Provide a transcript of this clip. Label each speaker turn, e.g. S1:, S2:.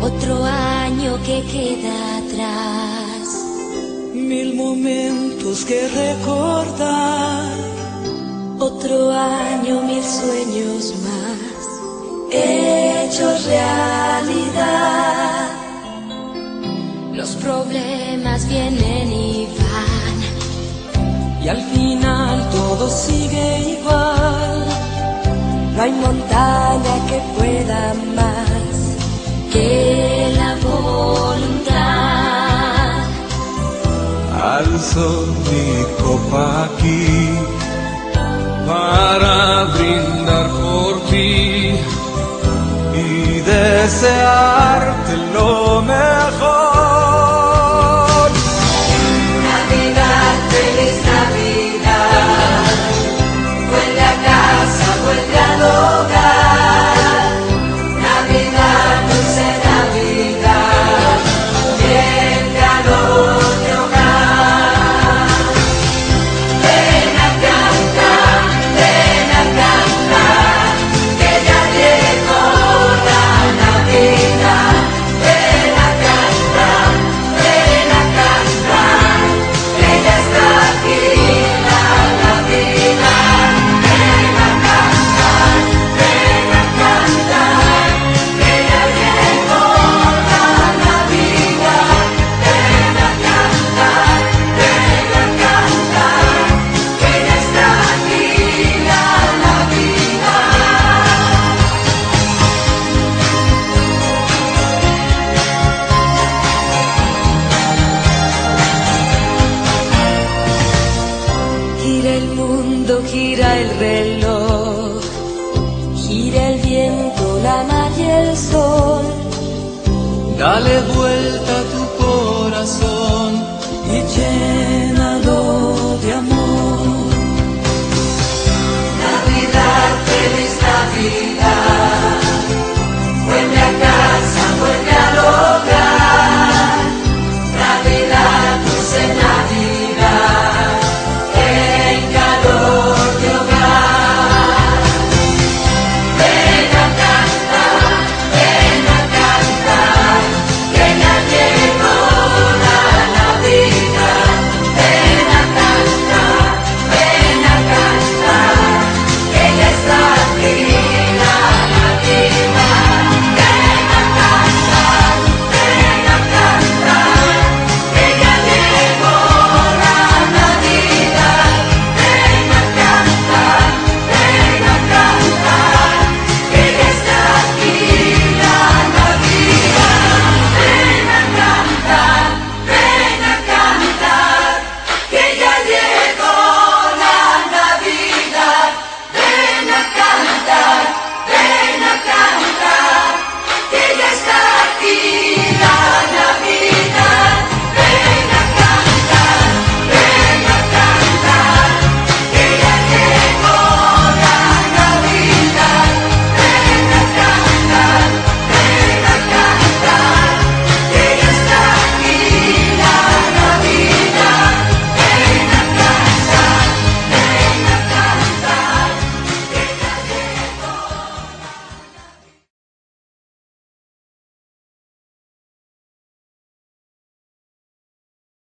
S1: Otro año que queda atrás,
S2: 1000 momentos que recordar.
S1: otro año, 1000 sueños más, hechos realidad. Los problemas vienen y van,
S2: Y al final todo sigue igual.
S1: no hay montaña que pueda más que la voluntad.
S3: Alzo mi copa aquí para brindar por ti y desearte lo mejor.
S1: Navidad, feliz Navidad, vuelve a casa, vuelve al hogar. Navidad, dulce Navidad, viene al otro hogar. Ven a cantar, que ya llegó la Navidad. Ven a cantar, que ya está aquí la Navidad. Ven a cantar, que ya llegó la Navidad. Ven a cantar, que ya está aquí la Navidad. Gira el mundo, gira el reloj, gira el viento, la mar y el sol.
S2: Dale vuelta